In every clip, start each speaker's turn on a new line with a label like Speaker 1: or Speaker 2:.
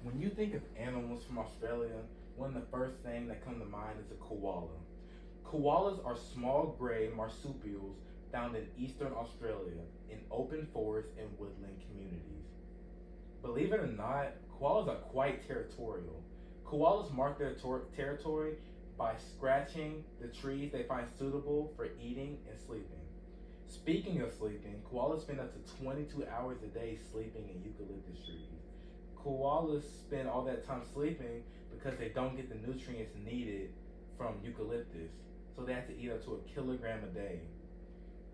Speaker 1: When you think of animals from Australia, one of the first things that come to mind is a koala. Koalas are small gray marsupials found in eastern Australia in open forests and woodland communities. Believe it or not, koalas are quite territorial. Koalas mark their territory by scratching the trees they find suitable for eating and sleeping. Speaking of sleeping, koalas spend up to 22 hours a day sleeping in eucalyptus trees. Koalas spend all that time sleeping because they don't get the nutrients needed from eucalyptus, so they have to eat up to a kilogram a day.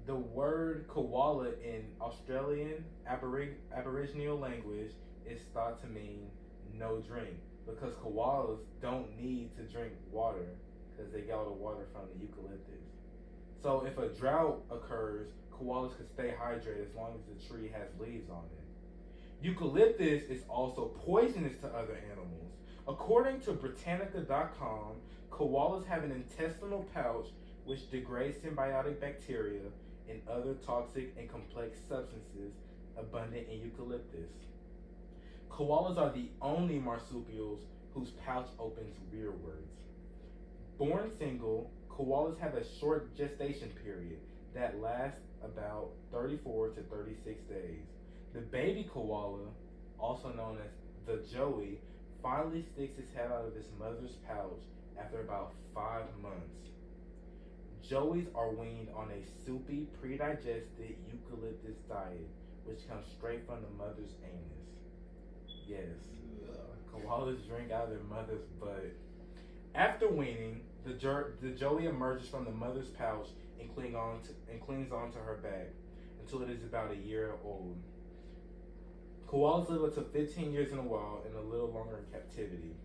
Speaker 1: The word koala in Australian Aboriginal language is thought to mean no drink because koalas don't need to drink water because they get all the water from the eucalyptus. So if a drought occurs, koalas can stay hydrated as long as the tree has leaves on it. Eucalyptus is also poisonous to other animals. According to Britannica.com, koalas have an intestinal pouch which degrades symbiotic bacteria and other toxic and complex substances abundant in eucalyptus. Koalas are the only marsupials whose pouch opens rearwards. Born single, koalas have a short gestation period that lasts about 34 to 36 days. The baby koala, also known as the joey, finally sticks its head out of its mother's pouch after about 5 months. Joeys are weaned on a soupy, pre-digested eucalyptus diet, which comes straight from the mother's anus. Yes, koalas drink out of their mother's butt. After weaning, the joey emerges from the mother's pouch and clings onto her back until it is about a year old. Koalas live up to 15 years in the wild and a little longer in captivity.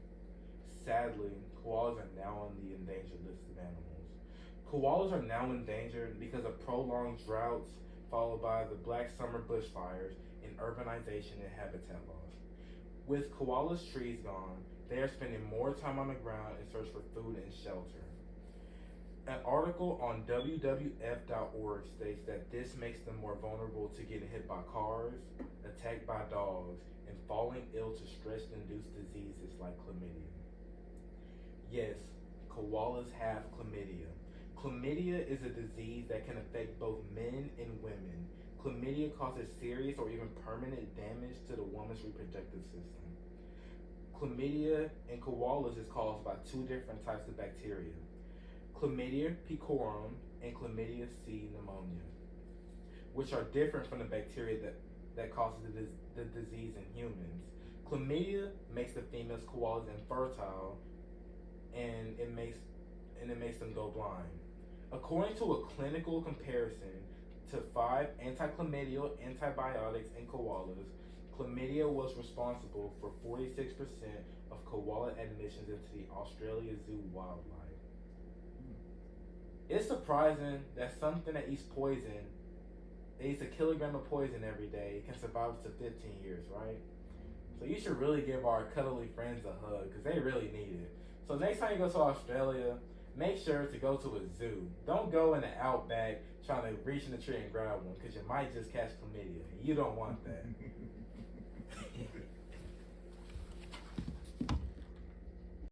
Speaker 1: Sadly, koalas are now on the endangered list of animals. Koalas are now endangered because of prolonged droughts followed by the black summer bushfires and urbanization and habitat loss. With koalas' trees gone, they are spending more time on the ground in search for food and shelter. An article on WWF.org states that this makes them more vulnerable to getting hit by cars, attacked by dogs, and falling ill to stress-induced diseases like chlamydia. Yes, koalas have chlamydia. Chlamydia is a disease that can affect both men and women. Chlamydia causes serious or even permanent damage to the woman's reproductive system. Chlamydia in koalas is caused by two different types of bacteria, Chlamydia pecorum and Chlamydia C. pneumonia, which are different from the bacteria that causes the disease in humans. Chlamydia makes the female's koalas infertile and it makes them go blind. According to a clinical comparison to 5 anti-chlamydial antibiotics in koalas, chlamydia was responsible for 46% of koala admissions into the Australia Zoo wildlife. It's surprising that something that eats a kilogram of poison every day, can survive up to 15 years, right? So you should really give our cuddly friends a hug because they really need it. So next time you go to Australia, make sure to go to a zoo. Don't go in the outback trying to reach in the tree and grab one because you might just catch chlamydia. You don't want that.